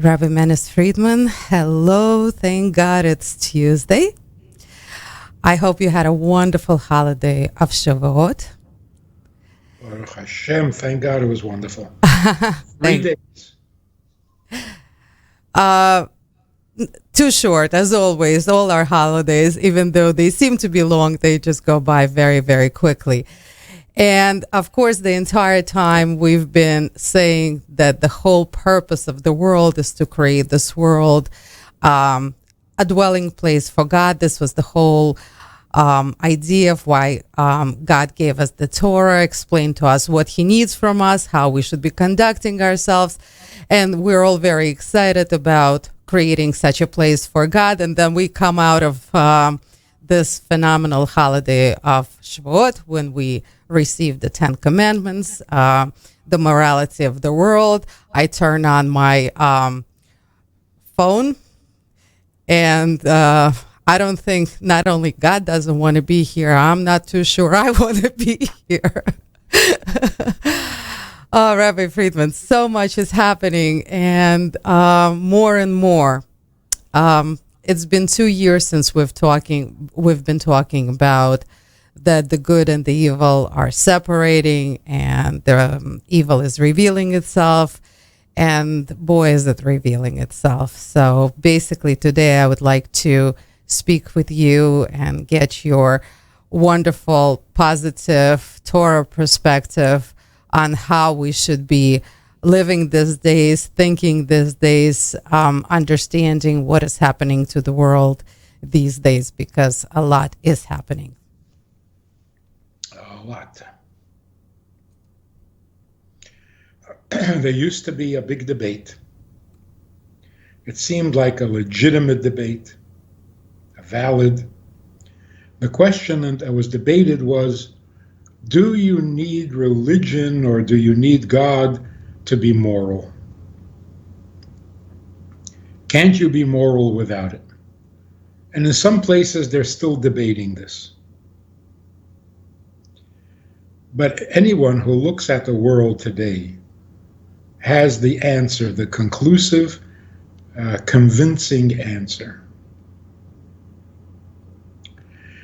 Rabbi Manis Friedman. Hello, thank God it's Tuesday. I hope you had a wonderful holiday of Shavuot. Baruch Hashem, thank God it was wonderful. 3 days. Too short, as always, all our holidays, even though they seem to be long, they just go by very, very quickly. And of course, the entire time we've been saying that the whole purpose of the world is to create this world, a dwelling place for God. This was the whole idea of why God gave us the Torah, explained to us what he needs from us, how we should be conducting ourselves. And we're all very excited about creating such a place for God. And then we come out of this phenomenal holiday of Shavuot when we receive the 10 Commandments, the morality of the world. I turn on my phone, and I don't think not only God doesn't want to be here, I'm not too sure I want to be here. Oh, Rabbi Friedman, so much is happening, and more and more. It's been 2 years since we've been talking about that the good and the evil are separating, and the evil is revealing itself, and boy, is it revealing itself. So basically today I would like to speak with you and get your wonderful, positive Torah perspective on how we should be living these days, thinking these days, understanding what is happening to the world these days, because a lot is happening. A lot. There used to be a big debate. It seemed like a legitimate debate, a valid. The question that was debated was, do you need religion or do you need God to be moral? Can't you be moral without it? And in some places, they're still debating this. But anyone who looks at the world today has the answer, the conclusive, convincing answer.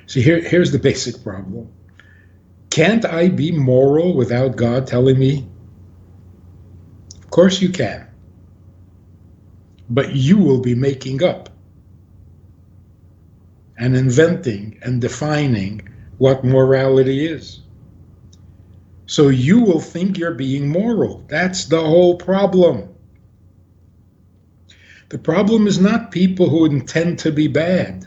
See, here's the basic problem. Can't I be moral without God telling me? Of course you can. But you will be making up and inventing and defining what morality is. So you will think you're being moral. That's the whole problem. The problem is not people who intend to be bad.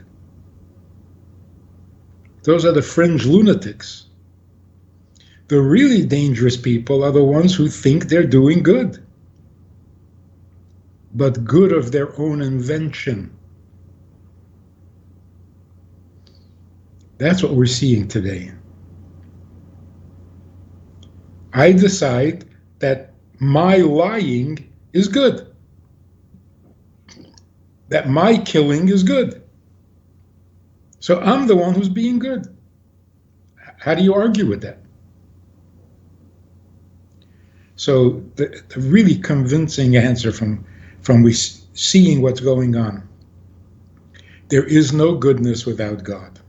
Those are the fringe lunatics. The really dangerous people are the ones who think they're doing good, but good of their own invention. That's what we're seeing today. I decide that my lying is good, that my killing is good. So I'm the one who's being good. How do you argue with that? So the really convincing answer from we seeing what's going on, there is no goodness without God.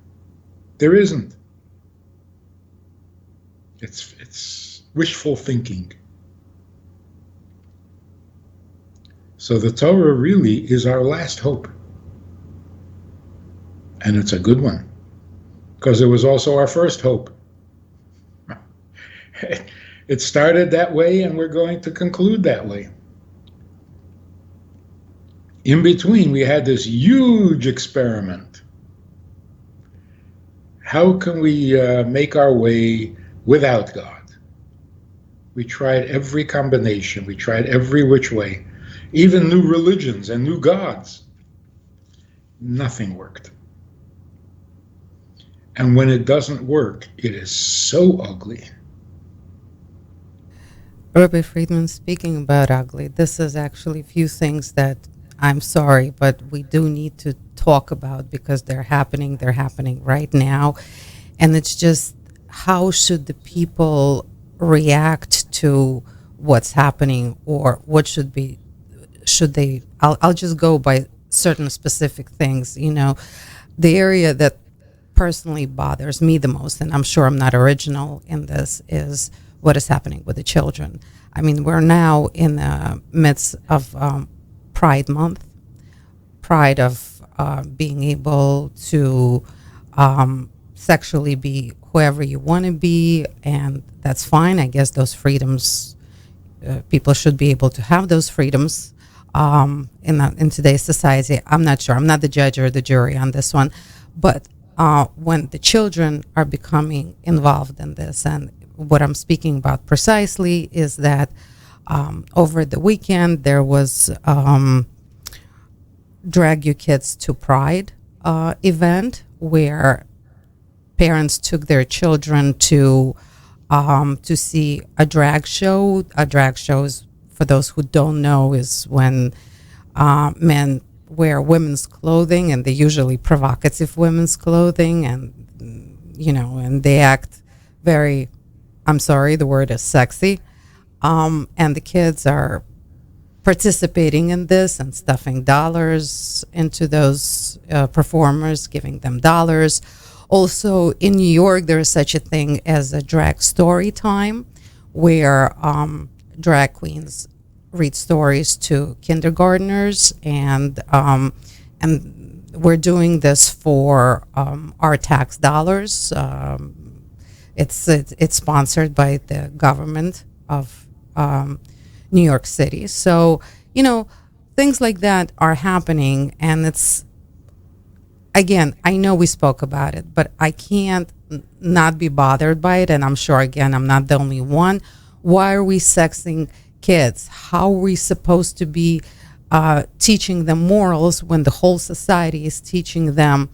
There isn't. It's wishful thinking. So the Torah really is our last hope. And it's a good one, because it was also our first hope. It started that way, and we're going to conclude that way. In between, we had this huge experiment. How can we make our way without God? We tried every combination. We tried every which way, even new religions and new gods. Nothing worked. And when it doesn't work, it is so ugly. Rabbi Friedman, speaking about ugly, this is actually a few things that I'm sorry, but we do need to talk about because they're happening right now. And it's just, how should the people react to what's happening, or what should should they? I'll just go by certain specific things. The area that personally bothers me the most, and I'm sure I'm not original in this, is what is happening with the children. I mean, we're now in the midst of Pride Month, pride of being able to sexually be whoever you want to be, and that's fine. I guess those freedoms, people should be able to have those freedoms in today's society. I'm not sure. I'm not the judge or the jury on this one, but when the children are becoming involved in this, and what I'm speaking about precisely is that over the weekend there was Drag Your Kids to Pride event where parents took their children to see a drag show. A drag show is, for those who don't know, is when men wear women's clothing, and they usually provocative women's clothing, and and they act very, I'm sorry, the word is sexy, and the kids are participating in this and stuffing dollars into those performers, giving them dollars. Also, in New York, there is such a thing as a drag story time, where drag queens read stories to kindergartners, and we're doing this for our tax dollars. It's sponsored by the government of New York City. So, things like that are happening, and it's, again, I know we spoke about it, but I can't not be bothered by it, and I'm sure, again, I'm not the only one. Why are we sexing kids? How are we supposed to be teaching them morals when the whole society is teaching them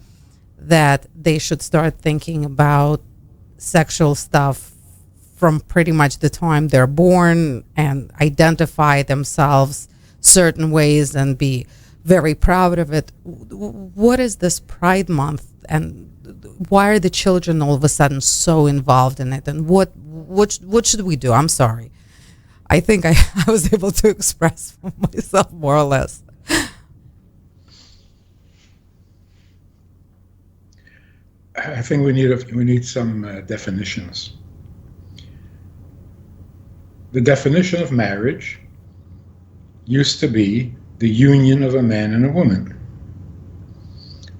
that they should start thinking about sexual stuff from pretty much the time they're born, and identify themselves certain ways and be very proud of it? What is this Pride Month, and why are the children all of a sudden so involved in it? And what should we do? I'm sorry. I think I was able to express myself more or less. I think we need some definitions. The definition of marriage used to be the union of a man and a woman,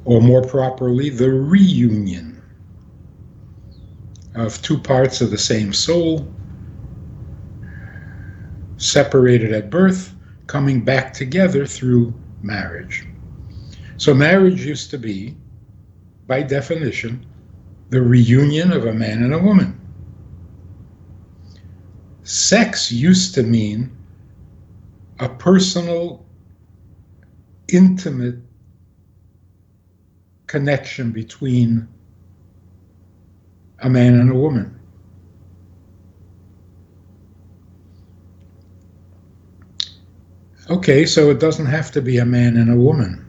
or more properly, the reunion of two parts of the same soul, separated at birth, coming back together through marriage. So marriage used to be, by definition, the reunion of a man and a woman. Sex used to mean a personal, intimate connection between a man and a woman. Okay, so it doesn't have to be a man and a woman,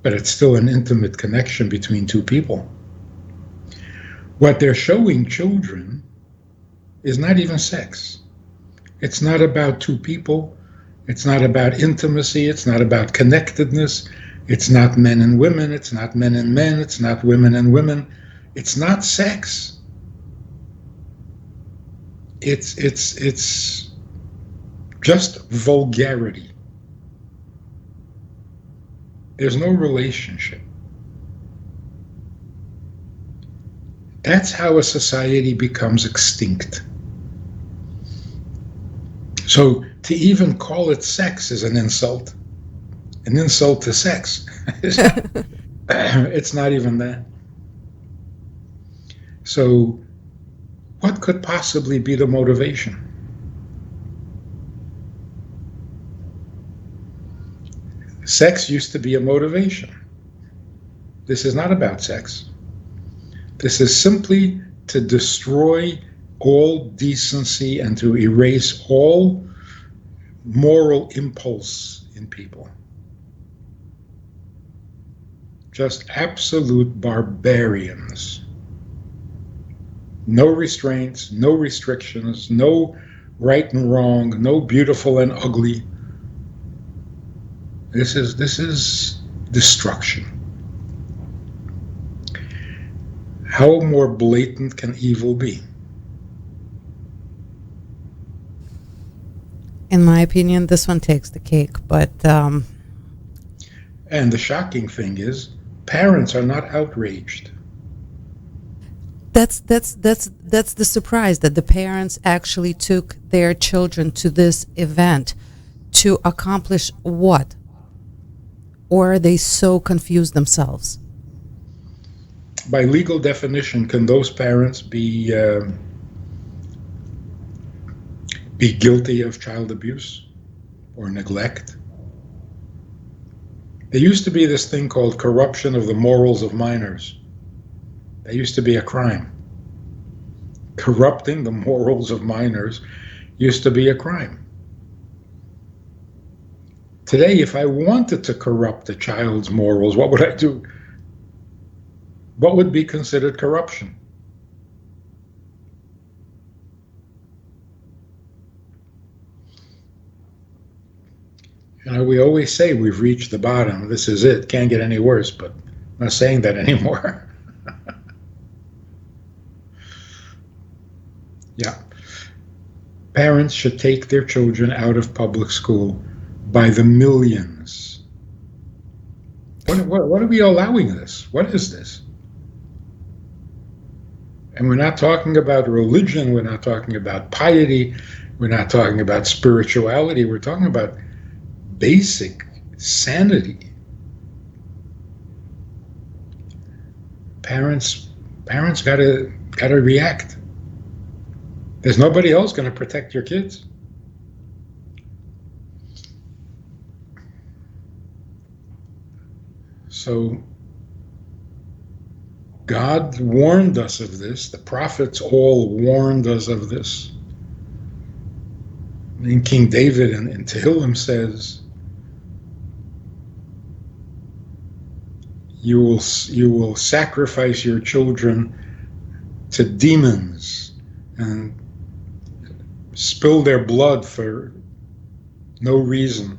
but it's still an intimate connection between two people. What they're showing children is not even sex. It's not about two people. It's not about intimacy. It's not about connectedness. It's not men and women. It's not men and men. It's not women and women. It's not sex. It's just vulgarity. There's no relationship. That's how a society becomes extinct. So to even call it sex is an insult to sex. It's not even that. So what could possibly be the motivation? Sex used to be a motivation. This is not about sex. This is simply to destroy all decency and to erase all moral impulse in people. Just absolute barbarians. No restraints, no restrictions, no right and wrong, no beautiful and ugly, This is destruction. How more blatant can evil be? In my opinion, this one takes the cake, but And the shocking thing is, parents are not outraged. that's the surprise, that the parents actually took their children to this event to accomplish what? Or are they so confused themselves? By legal definition, can those parents be guilty of child abuse or neglect? There used to be this thing called corruption of the morals of minors. That used to be a crime. Corrupting the morals of minors used to be a crime. Today, if I wanted to corrupt a child's morals, what would I do? What would be considered corruption? You know, we always say we've reached the bottom. This is it. Can't get any worse, but I'm not saying that anymore. Yeah. Parents should take their children out of public school by the millions. What are we allowing this? What is this? And we're not talking about religion. We're not talking about piety. We're not talking about spirituality. We're talking about basic sanity. Parents gotta react. There's nobody else going to protect your kids. So God warned us of this. The prophets all warned us of this. And King David in Tehillim says, you will sacrifice your children to demons and spill their blood for no reason.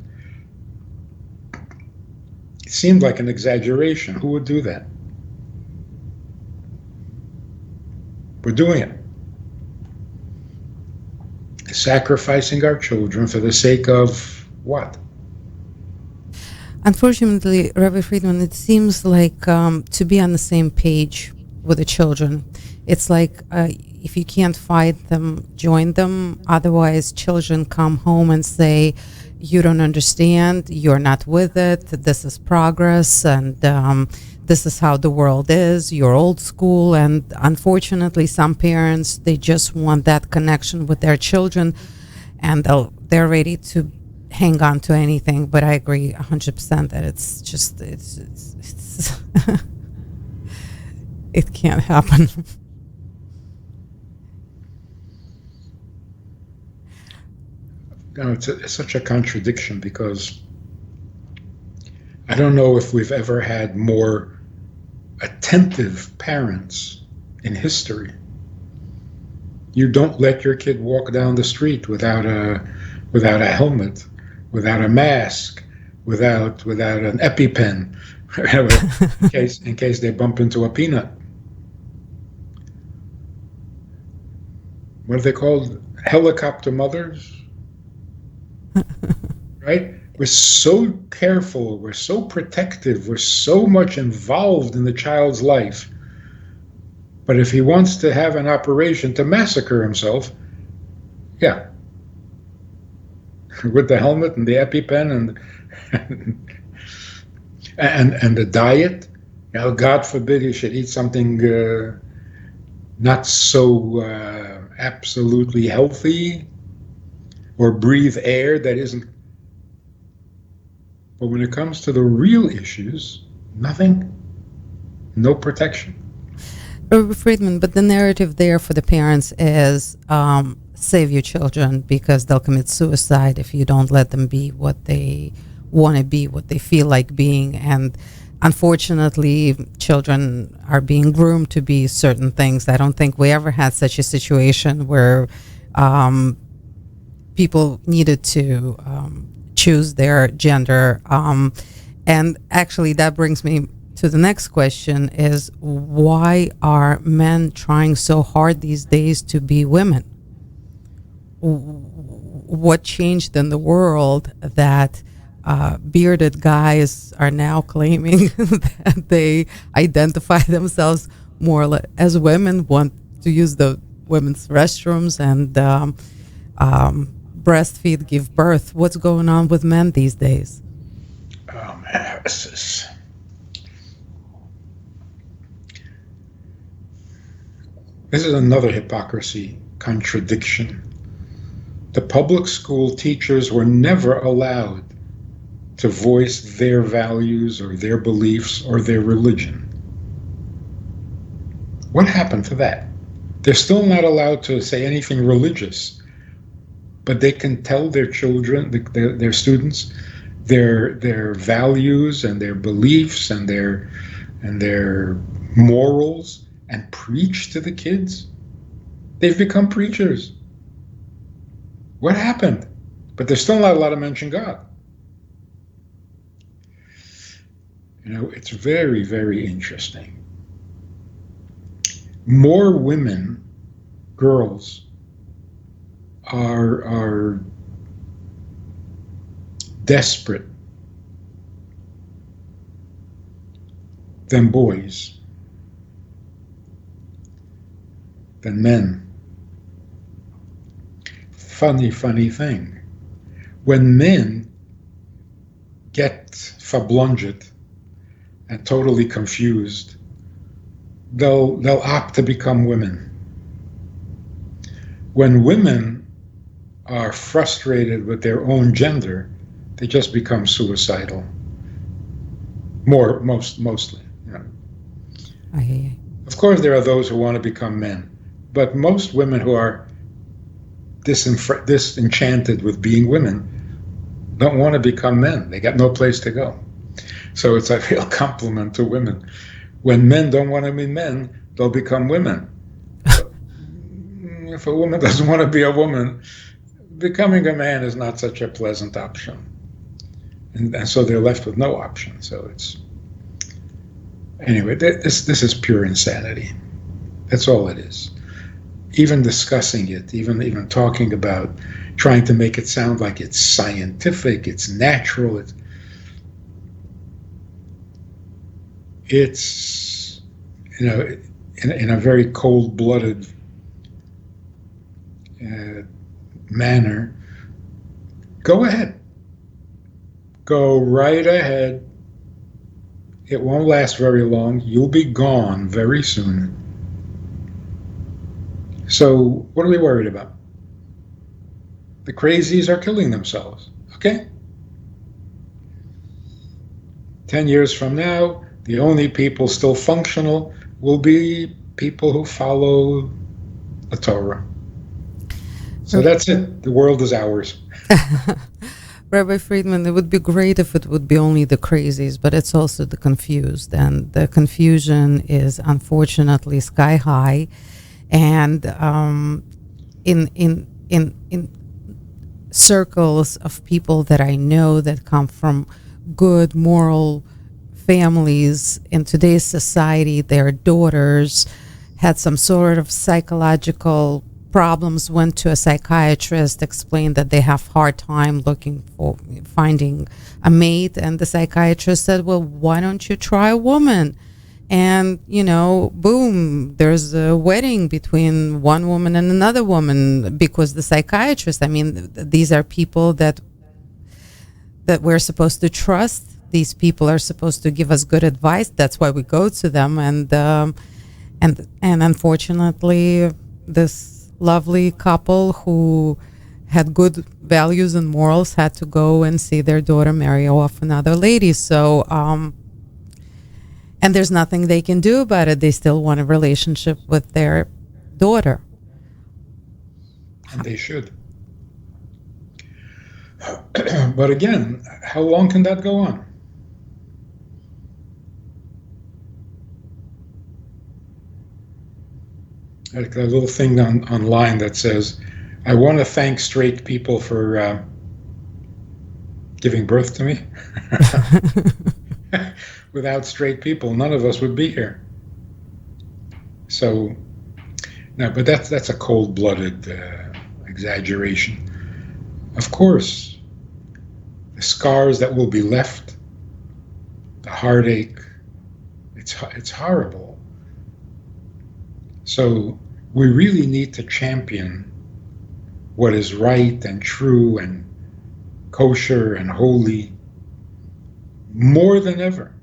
It seemed like an exaggeration. Who would do that? We're doing it. Sacrificing our children for the sake of what? Unfortunately, Rabbi Friedman, it seems like to be on the same page with the children. It's like if you can't fight them, join them. Otherwise, children come home and say, you don't understand, you're not with it, this is progress, and this is how the world is, you're old school. And unfortunately, some parents, they just want that connection with their children, and they're ready to hang on to anything. But I agree 100% that it's it can't happen. You know, it's such a contradiction, because I don't know if we've ever had more attentive parents in history. You don't let your kid walk down the street without a helmet, without a mask, without an EpiPen, in case they bump into a peanut. What are they called? Helicopter mothers? Right? We're so careful, we're so protective, we're so much involved in the child's life. But if he wants to have an operation to massacre himself, yeah, with the helmet and the EpiPen and the diet, you know, God forbid he should eat something not so absolutely healthy, or breathe air that isn't. But when it comes to the real issues, nothing, no protection. Rabbi Friedman, but the narrative there for the parents is save your children, because they'll commit suicide if you don't let them be what they want to be, what they feel like being. And unfortunately, children are being groomed to be certain things. I don't think we ever had such a situation where people needed to choose their gender. And actually, that brings me to the next question: is why are men trying so hard these days to be women? What changed in the world that bearded guys are now claiming that they identify themselves more as women, want to use the women's restrooms and breastfeed, give birth? What's going on with men these days? Oh man, this is another hypocrisy, contradiction. The public school teachers were never allowed to voice their values or their beliefs or their religion. What happened to that? They're still not allowed to say anything religious, but they can tell their children, their students, their values and their beliefs and their morals, and preach to the kids. They've become preachers. What happened? But they're still not allowed to mention God. It's very, very interesting. More women, girls, are desperate than boys, than men. Funny thing. When men get verblunget and totally confused, they'll opt to become women. When women are frustrated with their own gender, they just become suicidal. Mostly. Of course, there are those who want to become men, but most women who are disenchanted with being women don't want to become men. They got no place to go. So it's a real compliment to women. When men don't want to be men, they'll become women. If a woman doesn't want to be a woman, becoming a man is not such a pleasant option. And so they're left with no option. So anyway, this is pure insanity. That's all it is. Even discussing it, even talking about, trying to make it sound like it's scientific, it's natural, it's in a very cold-blooded manner. Go ahead. Go right ahead. It won't last very long. You'll be gone very soon. So what are we worried about? The crazies are killing themselves. Okay? 10 years from now, the only people still functional will be people who follow the Torah. So that's it. The world is ours. Rabbi Friedman, it would be great if it would be only the crazies, but it's also the confused. And the confusion is unfortunately sky high. And in circles of people that I know that come from good moral families in today's society, their daughters had some sort of psychological problems, went to a psychiatrist, explained that they have hard time finding a mate, and the psychiatrist said, well, why don't you try a woman? And, boom, there's a wedding between one woman and another woman because the psychiatrist, these are people that we're supposed to trust. These people are supposed to give us good advice. That's why we go to them. And unfortunately, this lovely couple who had good values and morals had to go and see their daughter marry off another lady. So, and there's nothing they can do about it. They still want a relationship with their daughter. And they should. But again, how long can that go on? Like a little thing online that says, I want to thank straight people for giving birth to me. Without straight people, none of us would be here. So, no, but that's a cold-blooded exaggeration. Of course, the scars that will be left, the heartache, it's horrible. So we really need to champion what is right and true and kosher and holy more than ever.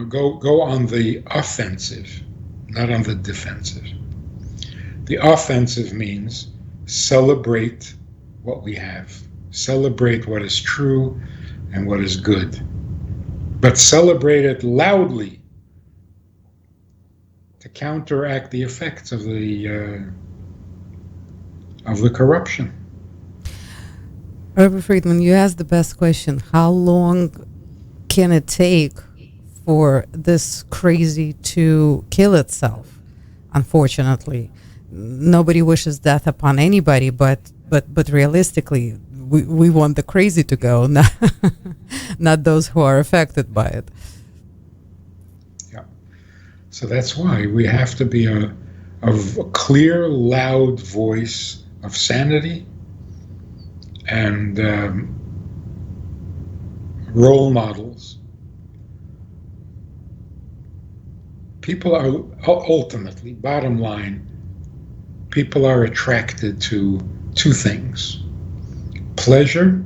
Go on the offensive, not on the defensive. The offensive means celebrate what we have, celebrate what is true and what is good, but celebrate it loudly to counteract the effects of the corruption. Rabbi Friedman, you asked the best question. How long can it take for this crazy to kill itself? Unfortunately, nobody wishes death upon anybody, but realistically, we want the crazy to go, not those who are affected by it. Yeah. So that's why we have to be a clear, loud voice of sanity and role models. People are ultimately, bottom line, people are attracted to two things: pleasure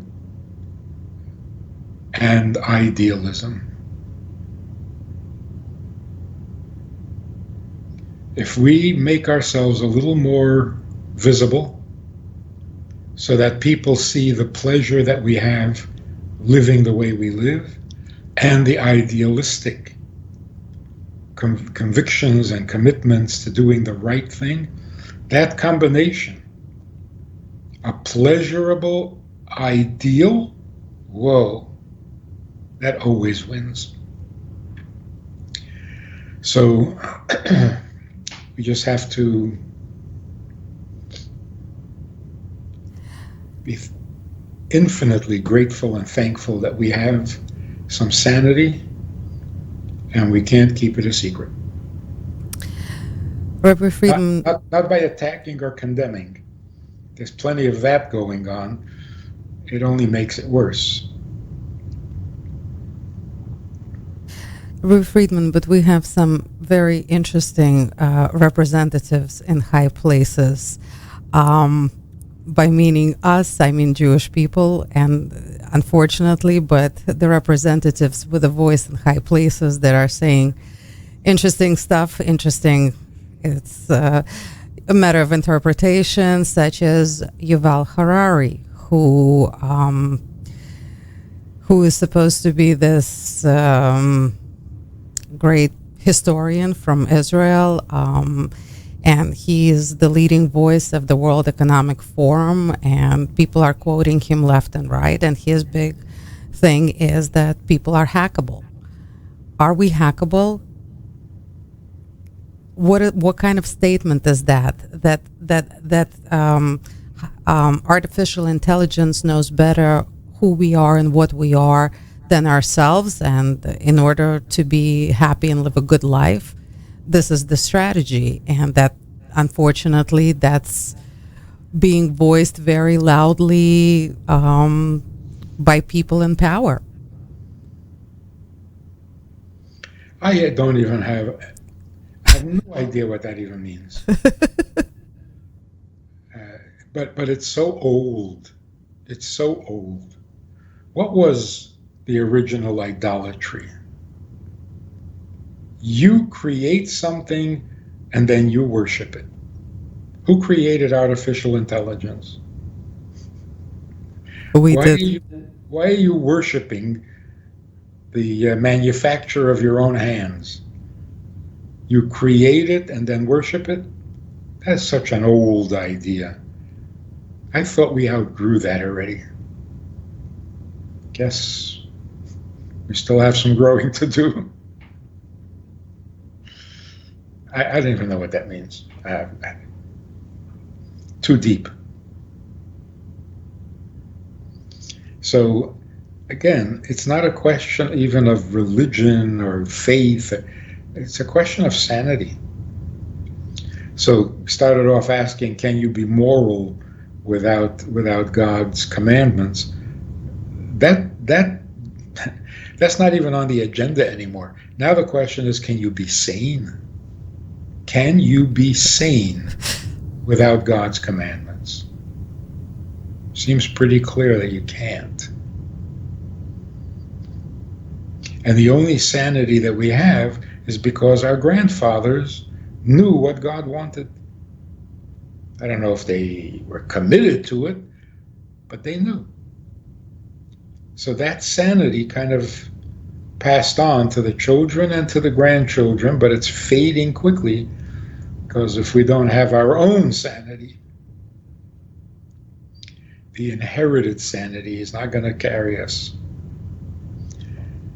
and idealism. If we make ourselves a little more visible so that people see the pleasure that we have living the way we live and the idealistic convictions and commitments to doing the right thing, that combination, a pleasurable ideal, whoa, that always wins. So we just have to be infinitely grateful and thankful that we have some sanity and we can't keep it a secret. Rabbi Friedman, not by attacking or condemning. There's plenty of that going on. It only makes it worse. Rabbi Friedman, but we have some very interesting representatives in high places. By meaning us, I mean Jewish people, and unfortunately, but the representatives with a voice in high places that are saying interesting stuff, it's a matter of interpretation, such as Yuval Harari, who is supposed to be this great historian from Israel, and he is the leading voice of the World Economic Forum, and people are quoting him left and right, and his big thing is that people are hackable. Are we hackable? What kind of statement is that artificial intelligence knows better who we are and what we are than ourselves, and in order to be happy and live a good life, this is the strategy, and that unfortunately that's being voiced very loudly by people in power. I don't even have no idea what that even means. But it's so old. It's so old. What was the original idolatry? You create something and then you worship it. Who created artificial intelligence? We did. Why are you worshiping the manufacture of your own hands? You create it and then worship it? That's such an old idea. I thought we outgrew that already. Guess we still have some growing to do. I don't even know what that means. Too deep. So again, it's not a question even of religion or faith. It's a question of sanity. So we started off asking, can you be moral without God's commandments? That's not even on the agenda anymore. Now the question is, can you be sane? Can you be sane without God's commandments? Seems pretty clear that you can't. And the only sanity that we have is because our grandfathers knew what God wanted. I don't know if they were committed to it, but they knew. So that sanity kind of passed on to the children and to the grandchildren, but it's fading quickly, because if we don't have our own sanity, the inherited sanity is not going to carry us.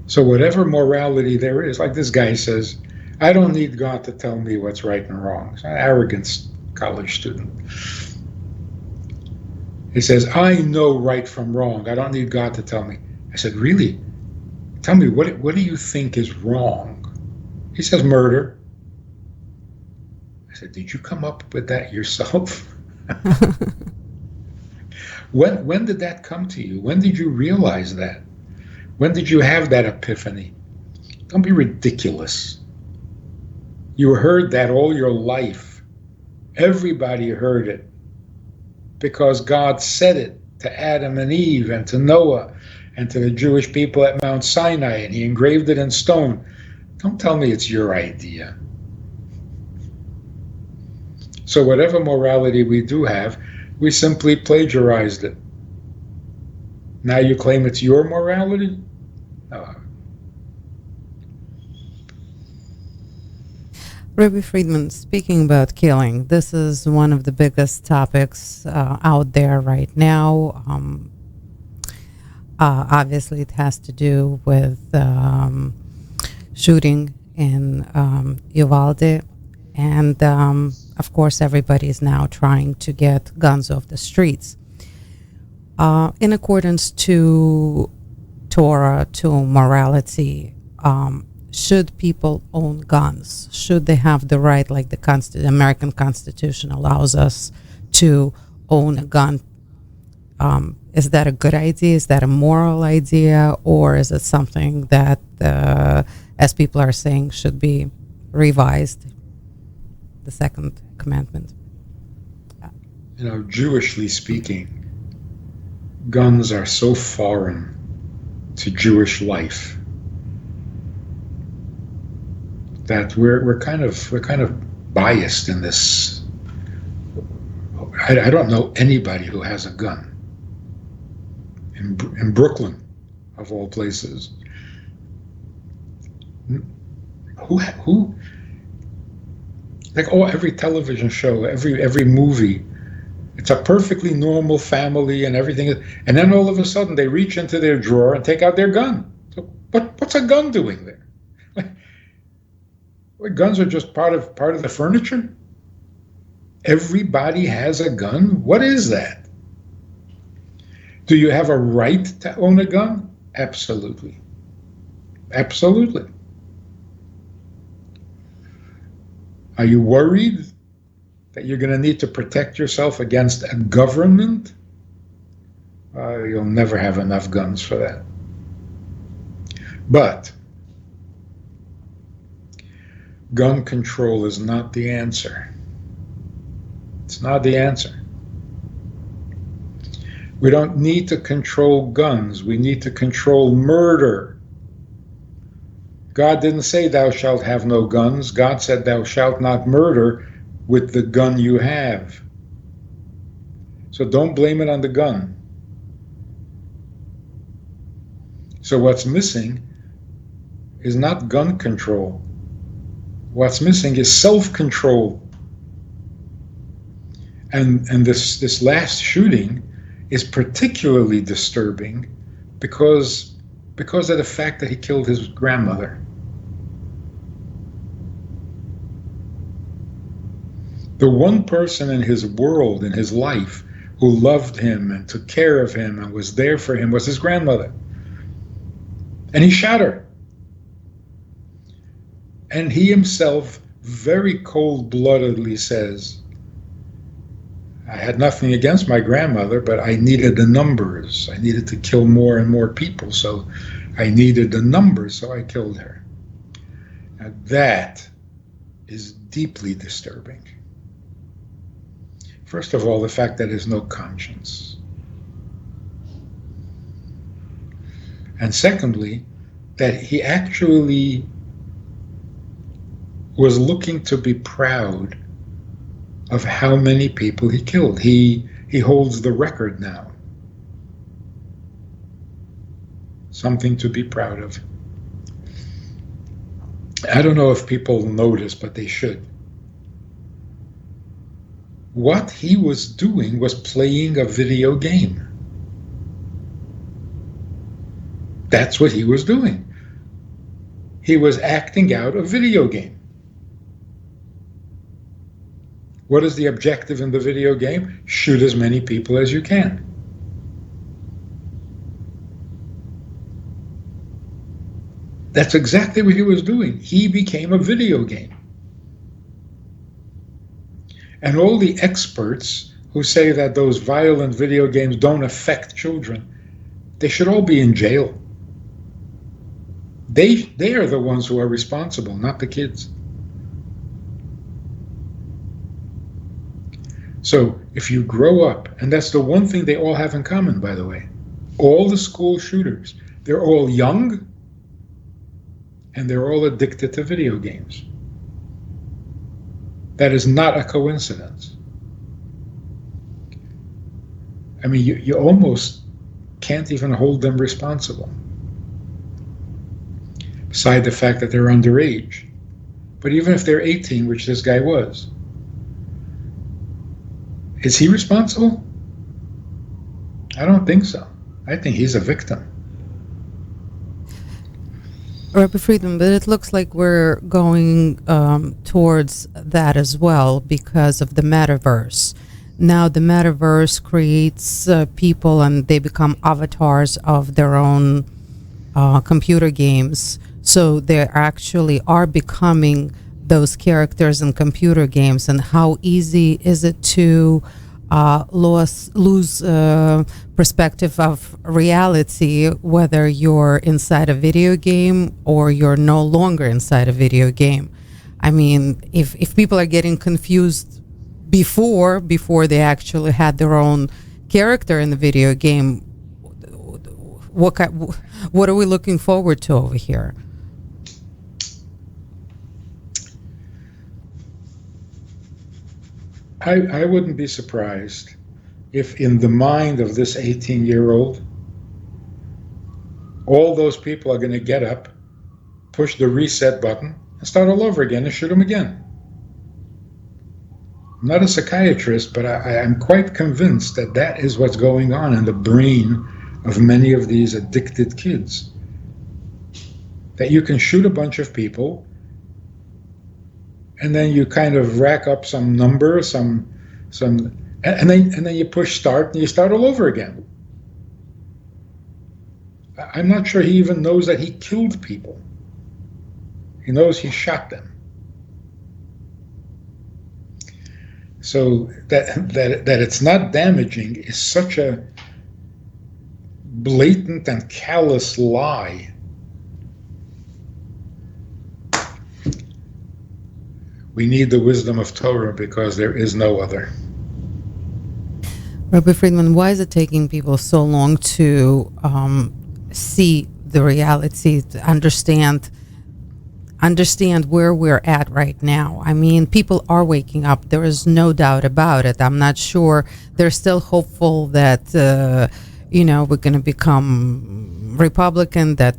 So whatever morality there is, like this guy says, I don't need God to tell me what's right and wrong. He's an arrogant college student. He says, I know right from wrong. I don't need God to tell me. I said, really? Tell me, what do you think is wrong? He says, murder. I said, did you come up with that yourself? When did that come to you? When did you realize that? When did you have that epiphany? Don't be ridiculous. You heard that all your life. Everybody heard it because God said it to Adam and Eve and to Noah and to the Jewish people at Mount Sinai, and he engraved it in stone. Don't tell me it's your idea. So whatever morality we do have, we simply plagiarized it. Now you claim it's your morality? No. Rabbi Friedman, speaking about killing, this is one of the biggest topics out there right now. Obviously, it has to do with shooting in Uvalde. And, of course, everybody is now trying to get guns off the streets. In accordance to Torah, to morality, should people own guns? Should they have the right, like the American Constitution allows us to own a gun? Is that a good idea? Is that a moral idea? Or is it something that, as people are saying, should be revised? The second commandment. You know, Jewishly speaking, guns are so foreign to Jewish life that we're kind of biased in this. I don't know anybody who has a gun in Brooklyn, of all places. Who? Like, every television show, every movie, it's a perfectly normal family and everything, and then all of a sudden they reach into their drawer and take out their gun. So, what's a gun doing there? Guns are just part of the furniture. Everybody has a gun. What is that? Do you have a right to own a gun? Absolutely. Absolutely. Are you worried that you're going to need to protect yourself against a government? You'll never have enough guns for that. But gun control is not the answer. It's not the answer. We don't need to control guns. We need to control murder. God didn't say thou shalt have no guns. God said thou shalt not murder with the gun you have. So don't blame it on the gun. So what's missing is not gun control. What's missing is self-control. And this last shooting is particularly disturbing because of the fact that he killed his grandmother. The one person in his world, in his life, who loved him and took care of him and was there for him was his grandmother. And he shot her. And he himself very cold-bloodedly says, I had nothing against my grandmother, but I needed the numbers. I needed to kill more and more people, so I needed the numbers, so I killed her. Now that is deeply disturbing. First of all, the fact that there's no conscience. And secondly, that he actually was looking to be proud of how many people he killed. He holds the record now. Something to be proud of. I don't know if people notice, but they should. What he was doing was playing a video game. That's what he was doing. He was acting out a video game. What is the objective in the video game? Shoot as many people as you can. That's exactly what he was doing. He became a video game. And all the experts who say that those violent video games don't affect children, they should all be in jail. They are the ones who are responsible, not the kids. So if you grow up, and that's the one thing they all have in common, by the way, all the school shooters, they're all young and they're all addicted to video games. That is not a coincidence. I mean, you almost can't even hold them responsible. Beside the fact that they're underage. But even if they're 18, which this guy was, is he responsible? I don't think so. I think he's a victim. Rabbi Friedman, but it looks like we're going towards that as well because of the metaverse. Now the metaverse creates people and they become avatars of their own computer games. So they actually are becoming those characters in computer games. And how easy is it to lose perspective of reality, whether you're inside a video game or you're no longer inside a video game? I mean, if people are getting confused before they actually had their own character in the video game, what are we looking forward to over here? I wouldn't be surprised if in the mind of this 18-year-old, all those people are going to get up, push the reset button, and start all over again and shoot him again. I'm not a psychiatrist, but I'm quite convinced that that is what's going on in the brain of many of these addicted kids. That you can shoot a bunch of people, and then you kind of rack up some number, and then you push start and you start all over again. I'm not sure he even knows that he killed people. He knows he shot them. So that it's not damaging is such a blatant and callous lie. We need the wisdom of Torah because there is no other. Rabbi Friedman, why is it taking people so long to see the reality, to understand where we're at right now? I mean, people are waking up. There is no doubt about it. I'm not sure they're still hopeful that, we're going to become Republican, that,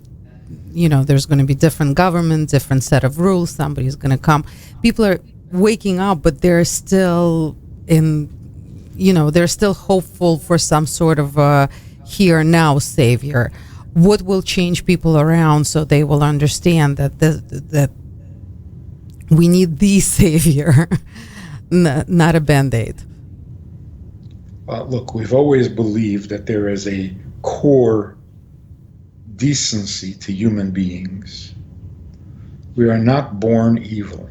there's going to be different government, different set of rules. Somebody's going to come. People are waking up, but they're still they're still hopeful for some sort of here now savior. What will change people around so they will understand that we need the savior, not a Band-Aid? Look, we've always believed that there is a core decency to human beings. We are not born evil.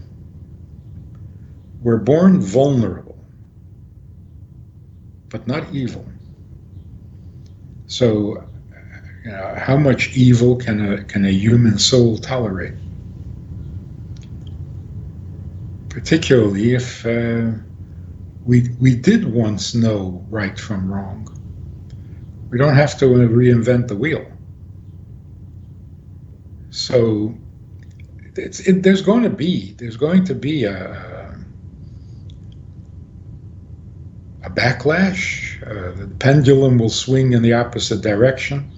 We're born vulnerable, but not evil. So, how much evil can a human soul tolerate? Particularly if we did once know right from wrong. We don't have to reinvent the wheel. So there's going to be a backlash. The pendulum will swing in the opposite direction,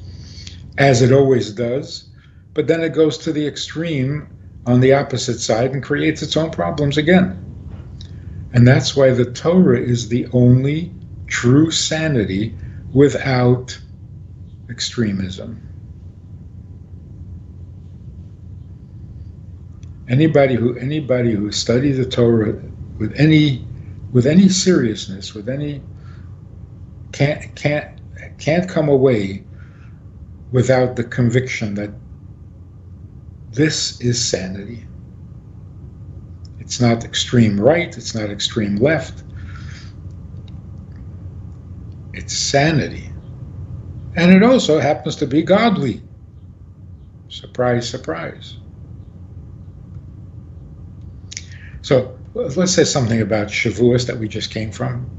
as it always does. But then it goes to the extreme on the opposite side and creates its own problems again. And that's why the Torah is the only true sanity without extremism. Anybody who studies the Torah with any seriousness, can't come away without the conviction that this is sanity. It's not extreme right, it's not extreme left. It's sanity. And it also happens to be godly. Surprise, surprise. So let's say something about Shavuos that we just came from.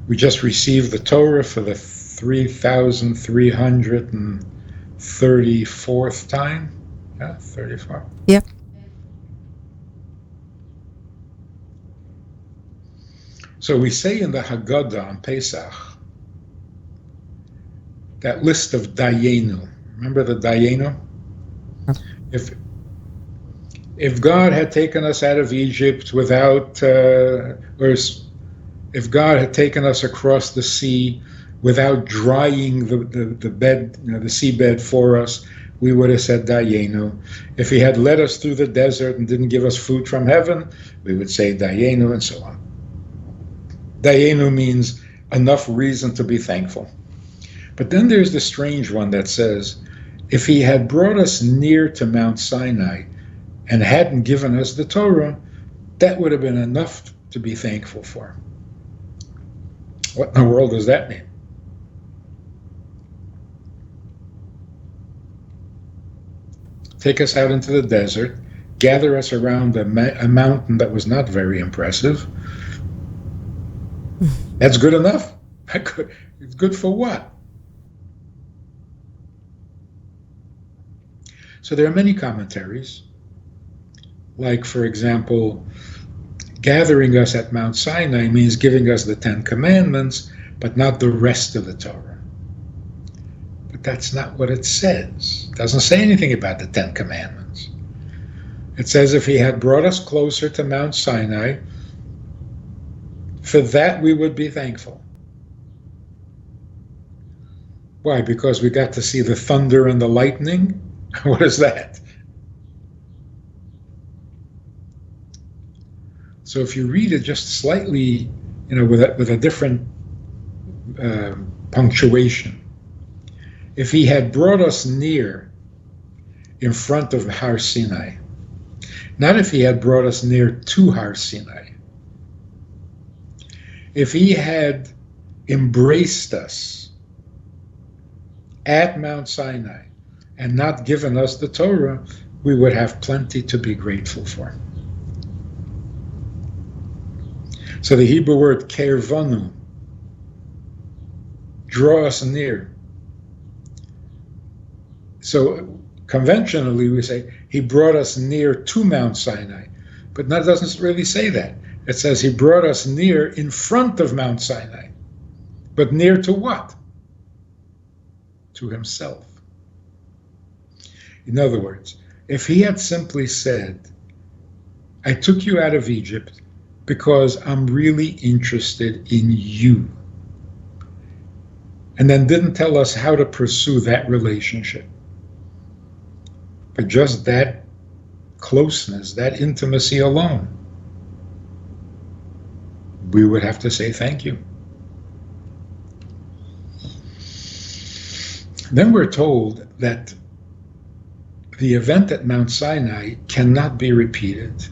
We just received the Torah for the 3,334th time. Yeah, 34. Yeah. So we say in the Haggadah on Pesach, that list of Dayenu. Remember the Dayenu? If God had taken us out of Egypt without, or if God had taken us across the sea without drying the bed, the seabed for us, we would have said Dayenu. If he had led us through the desert and didn't give us food from heaven, we would say Dayenu, and so on. Dayenu means enough reason to be thankful. But then there's the strange one that says, if he had brought us near to Mount Sinai and hadn't given us the Torah, that would have been enough to be thankful for. What in the world does that mean? Take us out into the desert, gather us around a mountain that was not very impressive. That's good enough? It's good for what? So there are many commentaries, like, for example, gathering us at Mount Sinai means giving us the 10 Commandments, but not the rest of the Torah. But that's not what it says. It doesn't say anything about the 10 Commandments. It says if he had brought us closer to Mount Sinai, for that we would be thankful. Why? Because we got to see the thunder and the lightning? What is that? So if you read it just slightly, with a different punctuation, if he had brought us near in front of Har Sinai, not if he had brought us near to Har Sinai, if he had embraced us at Mount Sinai and not given us the Torah, we would have plenty to be grateful for. So the Hebrew word kervanu, draw us near. So conventionally we say he brought us near to Mount Sinai, but that doesn't really say that. It says he brought us near in front of Mount Sinai. But near to what? To himself. In other words, if he had simply said, I took you out of Egypt because I'm really interested in you, and then didn't tell us how to pursue that relationship, but just that closeness, that intimacy alone, we would have to say thank you. Then we're told that the event at Mount Sinai cannot be repeated.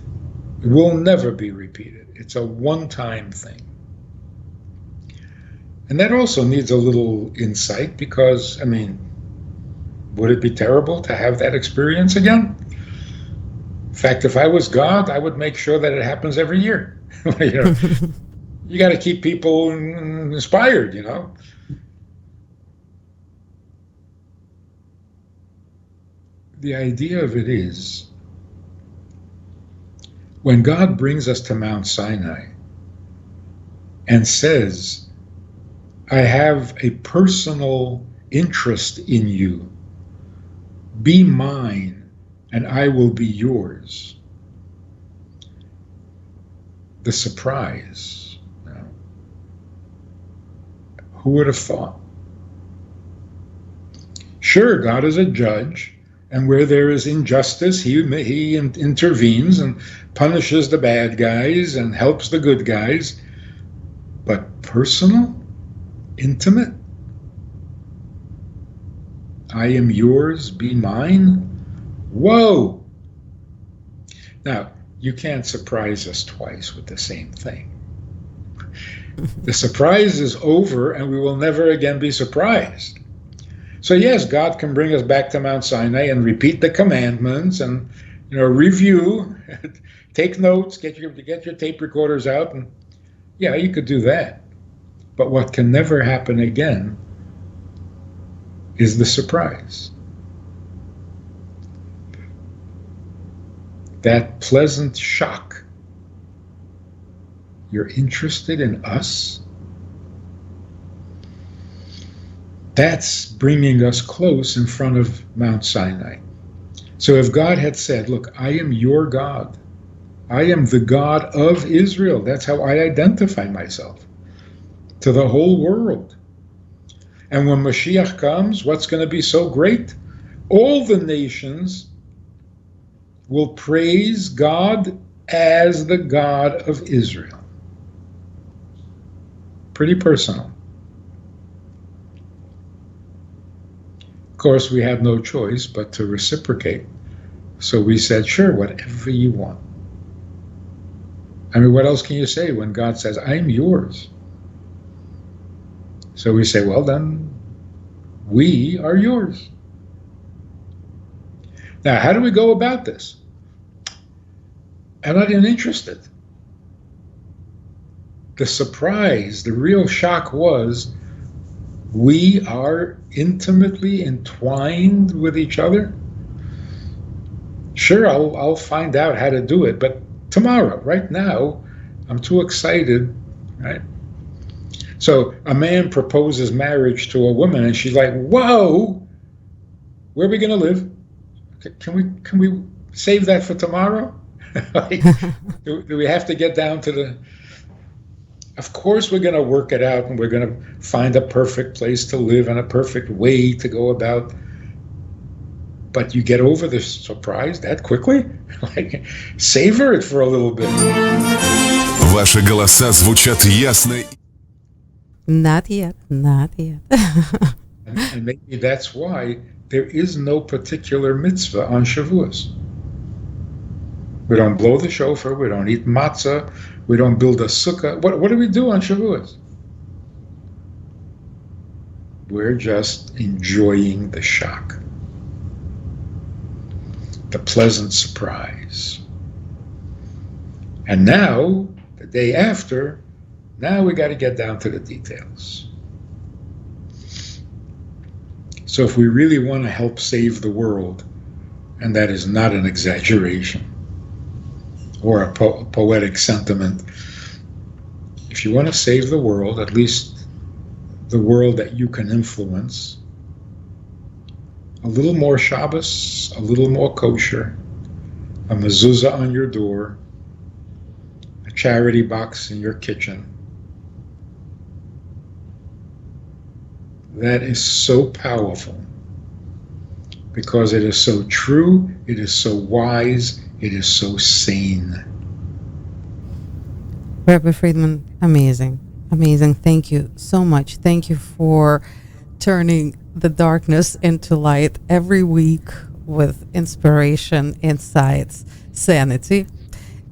It will never be repeated. It's a one-time thing. And that also needs a little insight because, would it be terrible to have that experience again? In fact, if I was God, I would make sure that it happens every year. You got to keep people inspired, The idea of it is, when God brings us to Mount Sinai and says, I have a personal interest in you, be mine and I will be yours. The surprise. Who would have thought? Sure, God is a judge, and where there is injustice, he intervenes and punishes the bad guys and helps the good guys. But personal? Intimate? I am yours, be mine? Whoa! Now, you can't surprise us twice with the same thing. The surprise is over and we will never again be surprised. So yes, God can bring us back to Mount Sinai and repeat the commandments and review, take notes, get your tape recorders out, and yeah, you could do that. But what can never happen again is the surprise. That pleasant shock. You're interested in us? That's bringing us close in front of Mount Sinai. So if God had said, look, I am your God. I am the God of Israel. That's how I identify myself to the whole world. And when Mashiach comes, what's going to be so great? All the nations will praise God as the God of Israel. Pretty personal. Of course, we had no choice but to reciprocate. So we said, sure, whatever you want. What else can you say when God says, I'm yours? So we say, well, then we are yours. Now, how do we go about this? I'm not even interested. The surprise, the real shock was, we are intimately entwined with each other. Sure, I'll find out how to do it, but tomorrow, right now, I'm too excited, right? So a man proposes marriage to a woman, and she's like, "Whoa, where are we going to live? Can we save that for tomorrow? Like, do we have to get down to the?" Of course, we're going to work it out, and we're going to find a perfect place to live and a perfect way to go about. But you get over the surprise that quickly? Like, savor it for a little bit. Ваши голоса звучат ясно. Not yet, not yet. And maybe that's why there is no particular mitzvah on Shavuos. We don't blow the shofar, we don't eat matzah, we don't build a sukkah. What do we do on Shavuos? We're just enjoying the shock, the pleasant surprise. And now, the day after, now we got to get down to the details. So if we really want to help save the world, and that is not an exaggeration or a poetic sentiment, if you want to save the world, at least the world that you can influence, a little more Shabbos, a little more kosher, a mezuzah on your door, a charity box in your kitchen. That is so powerful because it is so true, it is so wise, it is so sane. Rabbi Friedman, amazing, amazing. Thank you so much. Thank you for turning the darkness into light every week with inspiration, insights, sanity.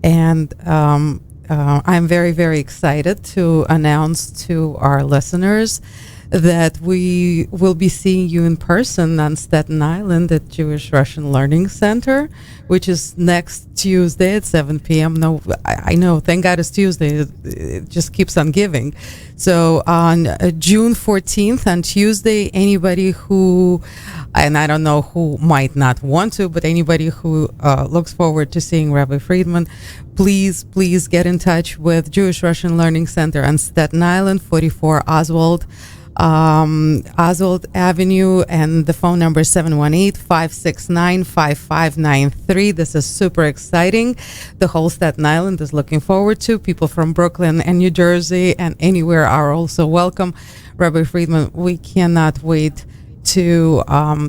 And I'm very, very excited to announce to our listeners that we will be seeing you in person on Staten Island at Jewish Russian Learning Center, which is next Tuesday at 7 p.m. No, I know, thank God it's Tuesday. It just keeps on giving. So on June 14th, on Tuesday, anybody who, and I don't know who might not want to, but anybody who looks forward to seeing Rabbi Friedman, please get in touch with Jewish Russian Learning Center on Staten Island, 44 Oswald Avenue, and the phone number is 718-569-5593. This is super exciting. The whole Staten Island is looking forward to. People from Brooklyn and New Jersey and anywhere are also welcome. Rabbi Friedman, we cannot wait to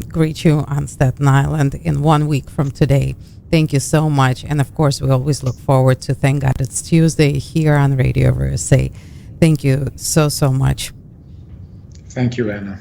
greet you on Staten Island in 1 week from today. Thank you so much. And of course, we always look forward to Thank God It's Tuesday here on Radio RUSA. Thank you so much. Thank you, Anna.